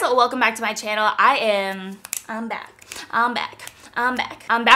guys, welcome back to my channel. I'm back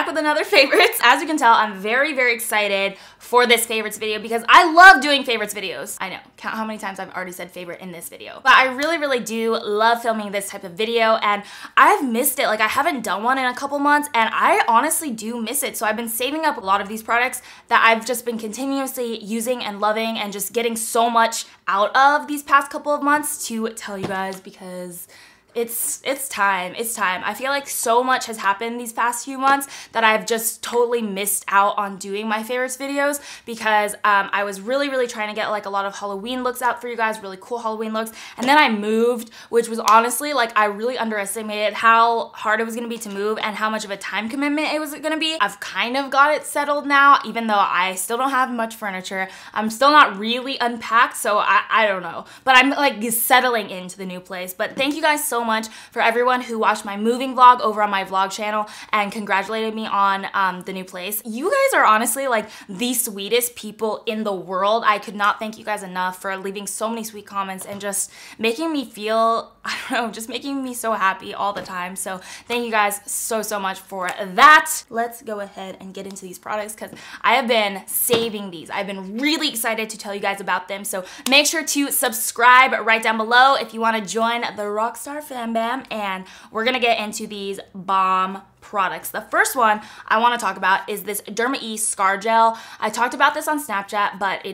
with another favorites. As you can tell, I'm very excited for this favorites video because I love doing favorites videos. I know, count how many times I've already said favorite in this video. But I really do love filming this type of video, and I've missed it. Like, I haven't done one in a couple months, and I honestly do miss it. So I've been saving up a lot of these products that I've just been continuously using and loving and just getting so much out of these past couple of months to tell you guys, because it's time. I feel like so much has happened these past few months that I've just totally missed out on doing my favorites videos because I was really trying to get like a lot of Halloween looks out for you guys, really cool Halloween looks. And then I moved, which was honestly like I really underestimated how hard it was gonna be to move and how much of a time commitment it was gonna be. I've kind of got it settled now, even though I still don't have much furniture. I'm still not really unpacked, so I don't know. But I'm like settling into the new place. But thank you guys so much for everyone who watched my moving vlog over on my vlog channel and congratulated me on the new place. You guys are honestly like the sweetest people in the world. I could not thank you guys enough for leaving so many sweet comments and just making me feel, I don't know, just making me so happy all the time. So thank you guys so much for that. Let's go ahead and get into these products because I have been saving these. I've been really excited to tell you guys about them. So make sure to subscribe right down below if you want to join the Rockstar Fam Bam, and we're gonna get into these bomb products. The first one I want to talk about is this Derma Scar Gel. I talked about this on Snapchat, but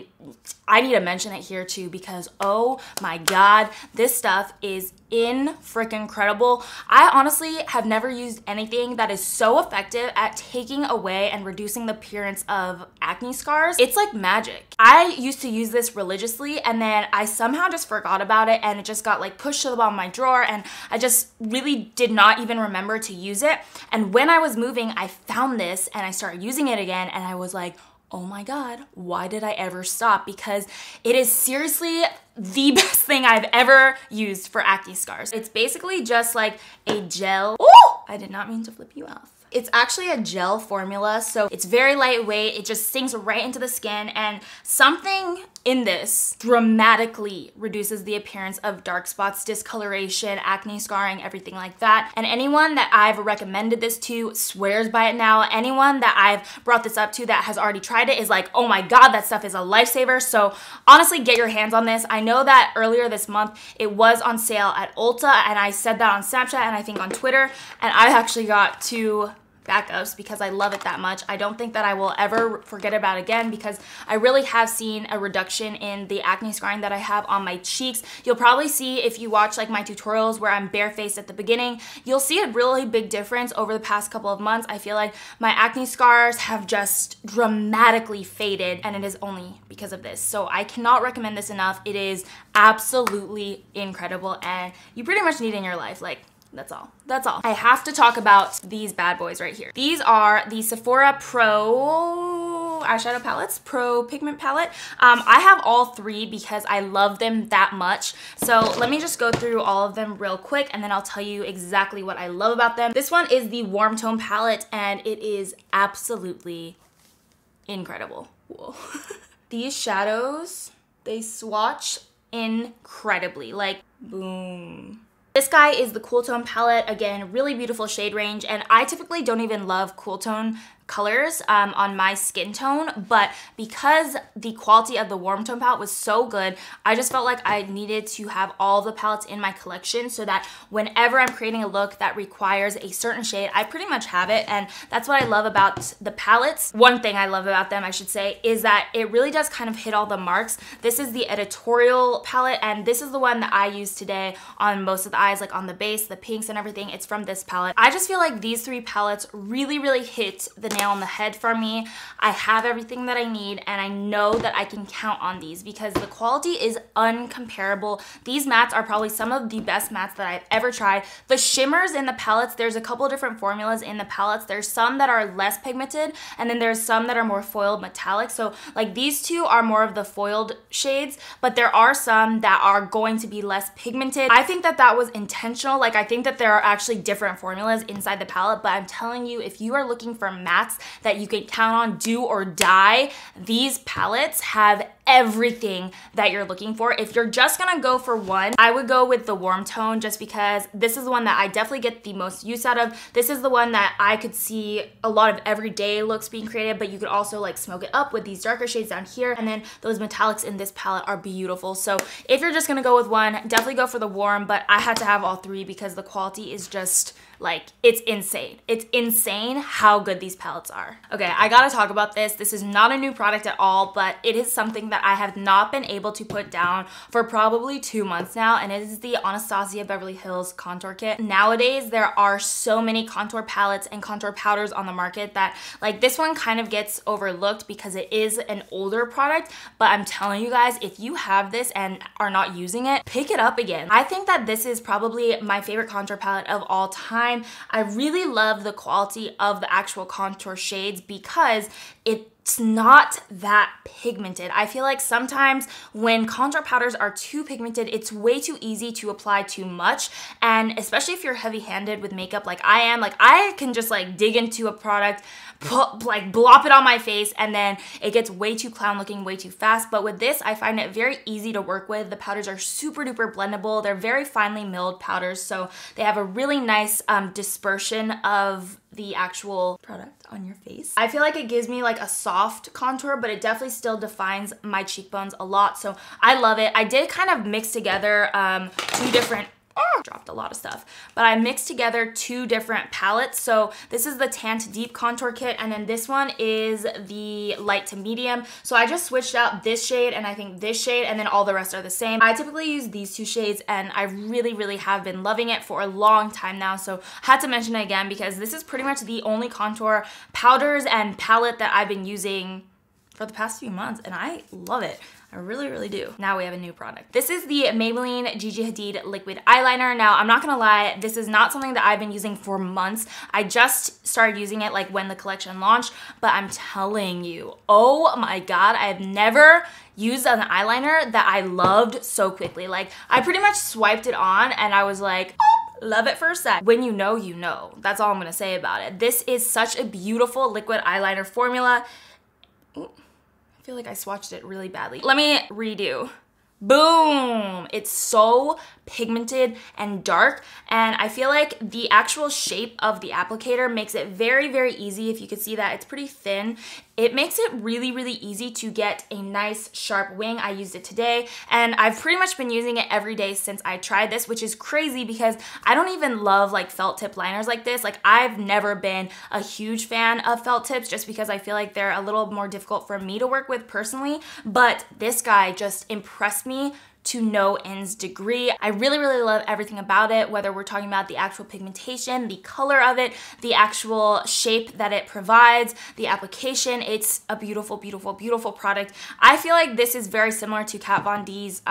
I need to mention it here too because oh my god, this stuff is freaking incredible. I honestly have never used anything that is so effective at taking away and reducing the appearance of acne scars. It's like magic. I used to use this religiously and then I somehow just forgot about it and it just got like pushed to the bottom of my drawer and I just really did not even remember to use it. And when I was moving, I found this and I started using it again and I was like, oh my god, why did I ever stop? Because it is seriously the best thing I've ever used for acne scars. It's basically just like a gel. Oh, I did not mean to flip you off. It's actually a gel formula, so it's very lightweight. It just sinks right into the skin, and something in this dramatically reduces the appearance of dark spots, discoloration, acne scarring, everything like that. And anyone that I've recommended this to swears by it now. Anyone that I've brought this up to that has already tried it is like, oh my god, that stuff is a lifesaver. So honestly, get your hands on this. I know that earlier this month it was on sale at Ulta, and I said that on Snapchat and I think on Twitter, and I actually got two backups because I love it that much. I don't think that I will ever forget about it again because I really have seen a reduction in the acne scarring that I have on my cheeks. You'll probably see if you watch like my tutorials where I'm barefaced at the beginning, you'll see a really big difference over the past couple of months. I feel like my acne scars have just dramatically faded, and it is only because of this. So I cannot recommend this enough. It is absolutely incredible and you pretty much need it in your life. Like, that's all. I have to talk about these bad boys right here. These are the Sephora Pro eyeshadow palettes, Pro Pigment Palette. I have all three because I love them that much. So let me just go through all of them real quick and then I'll tell you exactly what I love about them. This one is the Warm Tone Palette and it is absolutely incredible. Whoa. These shadows, they swatch incredibly, like boom. This guy is the Cool Tone palette. Again, really beautiful shade range, and I typically don't even love cool tone colors on my skin tone, but because the quality of the Warm Tone palette was so good, I just felt like I needed to have all the palettes in my collection so that whenever I'm creating a look that requires a certain shade, I pretty much have it. And that's what I love about the palettes. One thing I love about them, I should say, is that it really does kind of hit all the marks. This is the editorial palette, and this is the one that I use today on most of the eyes, like on the base, the pinks and everything. It's from this palette. I just feel like these three palettes really hit the nail on the head for me. I have everything that I need and I know that I can count on these because the quality is uncomparable. These mattes are probably some of the best mattes that I've ever tried. The shimmers in the palettes, there's a couple different formulas in the palettes. There's some that are less pigmented and then there's some that are more foiled metallic. So like these two are more of the foiled shades, but there are some that are going to be less pigmented. I think that that was intentional. Like I think that there are actually different formulas inside the palette, but I'm telling you, if you are looking for mattes that you can count on, do or die, these palettes have everything that you're looking for. If you're just gonna go for one, I would go with the warm tone just because this is the one that I definitely get the most use out of. This is the one that I could see a lot of everyday looks being created, but you could also like smoke it up with these darker shades down here, and then those metallics in this palette are beautiful. So if you're just gonna go with one, definitely go for the warm, but I had to have all three because the quality is just like, it's insane. It's insane how good these palettes are. Okay, I gotta talk about this. This is not a new product at all, but it is something that I have not been able to put down for probably 2 months now, and it is the Anastasia Beverly Hills Contour Kit. Nowadays, there are so many contour palettes and contour powders on the market that, like, this one kind of gets overlooked because it is an older product, but I'm telling you guys, if you have this and are not using it, pick it up again. I think that this is probably my favorite contour palette of all time. I really love the quality of the actual contour shades because it's not that pigmented. I feel like sometimes when contour powders are too pigmented, it's way too easy to apply too much, and especially if you're heavy-handed with makeup like I am, like I can just like dig into a product, like blop it on my face, and then it gets way too clown looking way too fast. But with this, I find it very easy to work with. The powders are super duper blendable. They're very finely milled powders, so they have a really nice dispersion of the actual product on your face. I feel like it gives me like a soft contour, but it definitely still defines my cheekbones a lot, so I love it. I did kind of mix together two different dropped a lot of stuff, but I mixed together two different palettes. So this is the Tan to Deep Contour Kit, and then this one is the Light to Medium. So I just switched out this shade and I think this shade, and then all the rest are the same. I typically use these two shades, and I really have been loving it for a long time now, so I had to mention it again because this is pretty much the only contour powders and palette that I've been using for the past few months, and I love it. I really do. Now we have a new product. This is the Maybelline Gigi Hadid Liquid Eyeliner. Now, I'm not gonna lie, this is not something that I've been using for months. I just started using it like when the collection launched, but I'm telling you, oh my God, I have never used an eyeliner that I loved so quickly. Like, I pretty much swiped it on and I was like, oh, love at first sight. When you know, you know. That's all I'm gonna say about it. This is such a beautiful liquid eyeliner formula. Ooh. I feel like I swatched it really badly. Let me redo. Boom! It's so pigmented and dark, and I feel like the actual shape of the applicator makes it very easy. If you could see that, it's pretty thin. It makes it really easy to get a nice sharp wing. I used it today, and I've pretty much been using it every day since I tried this, which is crazy because I don't even love like felt tip liners like this. Like, I've never been a huge fan of felt tips just because I feel like they're a little more difficult for me to work with personally, but this guy just impressed me to no end's degree. I really love everything about it, whether we're talking about the actual pigmentation, the color of it, the actual shape that it provides, the application. It's a beautiful product. I feel like this is very similar to Kat Von D's,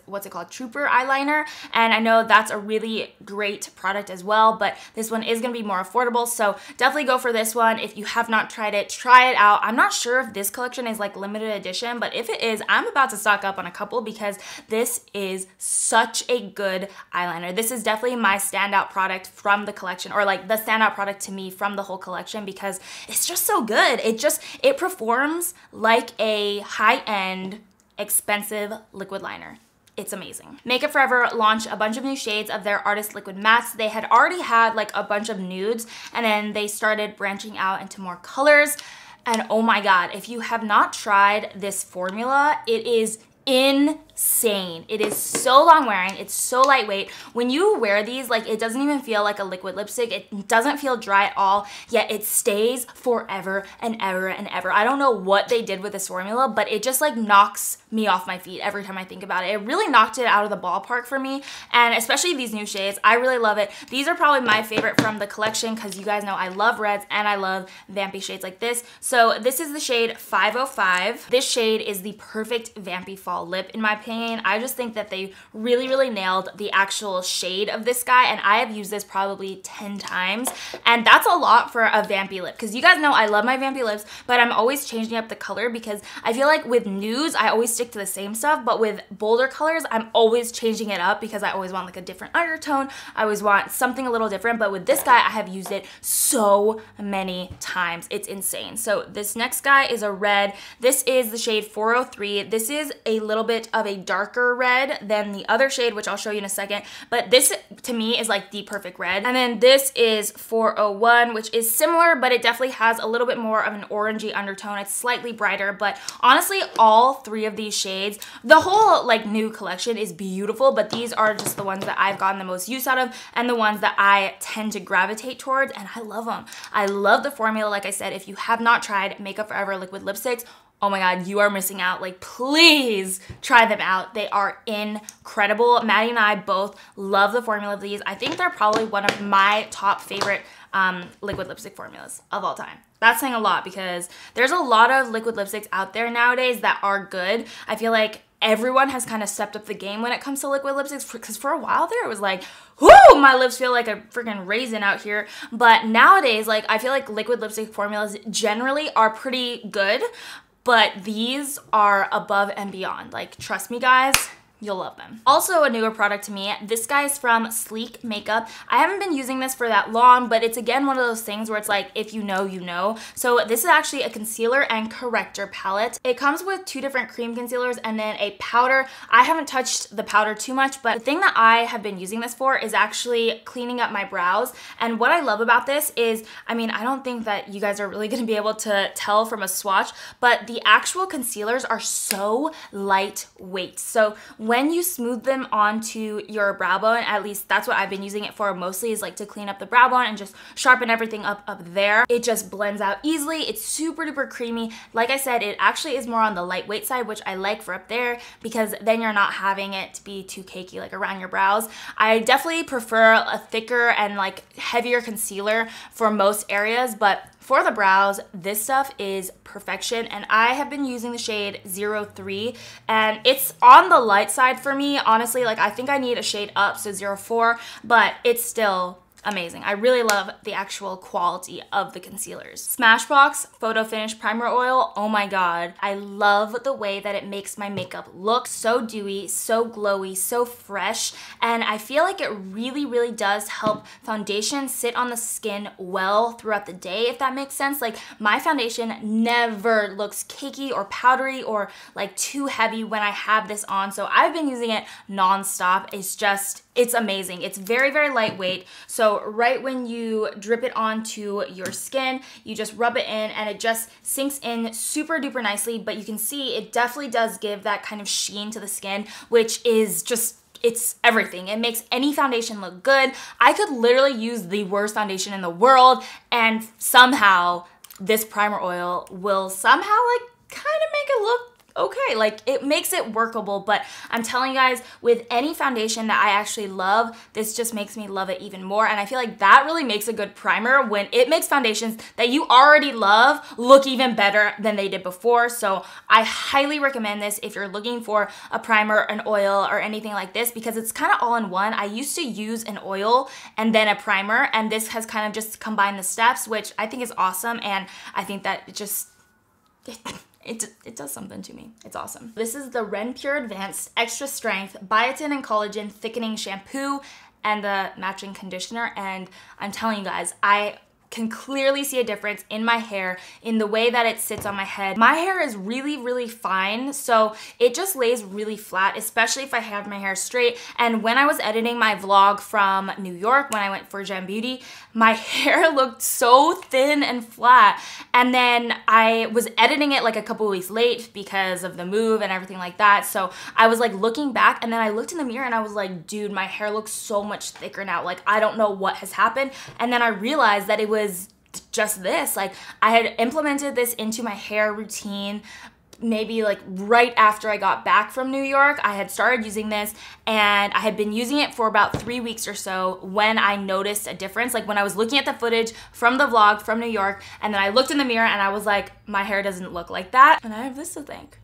what's it called, Trooper eyeliner, and I know that's a really great product as well, but this one is gonna be more affordable, so definitely go for this one. If you have not tried it, try it out. I'm not sure if this collection is like limited edition, but if it is, I'm about to stock up on a couple because this is such a good eyeliner. This is definitely my standout product from the collection, or like the standout product to me from the whole collection, because it's just so good. It performs like a high-end, expensive liquid liner. It's amazing. Makeup Forever launched a bunch of new shades of their Artist Liquid Mattes. They had already had like a bunch of nudes, and then they started branching out into more colors. And oh my God, if you have not tried this formula, it is insane. It is so long wearing, it's so lightweight. When you wear these, like, it doesn't even feel like a liquid lipstick. It doesn't feel dry at all, yet it stays forever and ever and ever. I don't know what they did with this formula, but it just like knocks me off my feet every time I think about it. It really knocked it out of the ballpark for me, and especially these new shades, I really love it. These are probably my favorite from the collection because you guys know I love reds and I love vampy shades like this. So this is the shade 505. This shade is the perfect vampy fall lip in my opinion. opinion. I just think that they really nailed the actual shade of this guy, and I have used this probably 10 times, and that's a lot for a vampy lip, because you guys know I love my vampy lips, but I'm always changing up the color because I feel like with nudes, I always stick to the same stuff, but with bolder colors, I'm always changing it up because I always want like a different undertone. I always want something a little different, but with this guy, I have used it so many times. It's insane. So this next guy is a red. This is the shade 403. This is a little bit of a darker red than the other shade, which I'll show you in a second, but this to me is like the perfect red. And then this is 401, which is similar, but it definitely has a little bit more of an orangey undertone. It's slightly brighter, but honestly, all three of these shades, the whole like new collection is beautiful, but these are just the ones that I've gotten the most use out of and the ones that I tend to gravitate towards, and I love them. I love the formula. Like I said, if you have not tried Makeup Forever liquid lipsticks, oh my god, you are missing out. Like, please try them out. They are incredible. Maddie and I both love the formula of these. I think they're probably one of my top favorite liquid lipstick formulas of all time. That's saying a lot because there's a lot of liquid lipsticks out there nowadays that are good. I feel like everyone has kind of stepped up the game when it comes to liquid lipsticks, because for a while there it was like, whoo, my lips feel like a freaking raisin out here. But nowadays, like, I feel like liquid lipstick formulas generally are pretty good, but these are above and beyond. Like, trust me guys, you'll love them. Also a newer product to me, this guy is from Sleek Makeup. I haven't been using this for that long, but it's again one of those things where it's like, if you know, you know. So this is actually a concealer and corrector palette. It comes with two different cream concealers and then a powder. I haven't touched the powder too much, but the thing that I have been using this for is actually cleaning up my brows. And what I love about this is, I mean, I don't think that you guys are really gonna be able to tell from a swatch, but the actual concealers are so lightweight. So when you smooth them onto your brow bone, at least that's what I've been using it for mostly, is like to clean up the brow bone and just sharpen everything up there. It just blends out easily. It's super duper creamy. Like I said, it actually is more on the lightweight side, which I like for up there because then you're not having it to be too cakey like around your brows. I definitely prefer a thicker and like heavier concealer for most areas, but for the brows, this stuff is perfection, and I have been using the shade 03, and it's on the light side for me. Honestly, like, I think I need a shade up, so 04, but it's still amazing. I really love the actual quality of the concealers. Smashbox Photo Finish Primer Oil, oh my god. I love the way that it makes my makeup look so dewy, so glowy, so fresh, and I feel like it really does help foundation sit on the skin well throughout the day, if that makes sense. Like, my foundation never looks cakey or powdery or like too heavy when I have this on, so I've been using it non-stop. It's amazing. It's very lightweight, so right when you drip it onto your skin, you just rub it in and it just sinks in super duper nicely, but you can see it definitely does give that kind of sheen to the skin, which is just, it's everything. It makes any foundation look good. I could literally use the worst foundation in the world and somehow this primer oil will somehow like kind of make it look okay. Like, it makes it workable, but I'm telling you guys, with any foundation that I actually love, this just makes me love it even more. And I feel like that really makes a good primer when it makes foundations that you already love look even better than they did before. So I highly recommend this if you're looking for a primer, an oil, or anything like this, because it's kind of all in one. I used to use an oil and then a primer, and this has kind of just combined the steps, which I think is awesome, and I think that it does something to me. It's awesome. This is the Ren Pure Advanced Extra Strength Biotin and Collagen Thickening Shampoo and the matching conditioner, and I'm telling you guys, I can clearly see a difference in my hair, in the way that it sits on my head. My hair is really fine, so it just lays really flat, especially if I have my hair straight. And when I was editing my vlog from New York, when I went for Jam Beauty, my hair looked so thin and flat. And then I was editing it like a couple weeks late because of the move and everything like that. So I was like looking back, and then I looked in the mirror and I was like, dude, my hair looks so much thicker now. Like, I don't know what has happened. And then I realized that it was just this. Like, I had implemented this into my hair routine maybe like right after I got back from New York. I had started using this, and I had been using it for about 3 weeks or so when I noticed a difference. Like, when I was looking at the footage from the vlog from New York, and then I looked in the mirror and I was like, my hair doesn't look like that. And I have this to thank.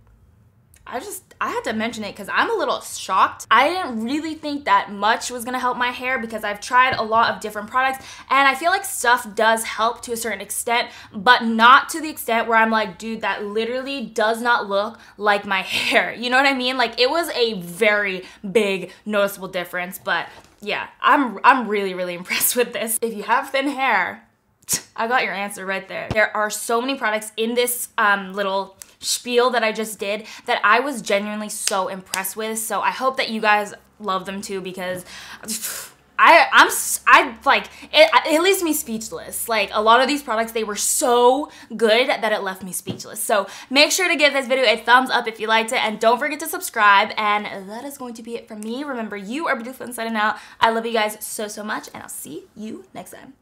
I had to mention it because I'm a little shocked. I didn't really think that much was gonna help my hair because I've tried a lot of different products and I feel like stuff does help to a certain extent, but not to the extent where I'm like, dude, that literally does not look like my hair. You know what I mean? Like, it was a very big noticeable difference, but yeah, I'm really, really impressed with this. If you have thin hair, I got your answer right there. There are so many products in this little spiel that I just did that I was genuinely so impressed with. So I hope that you guys love them too, because it leaves me speechless. Like, a lot of these products, they were so good that it left me speechless. So make sure to give this video a thumbs up if you liked it, and don't forget to subscribe. And that is going to be it from me. Remember, you are beautiful and signing out. I love you guys so, so much, and I'll see you next time.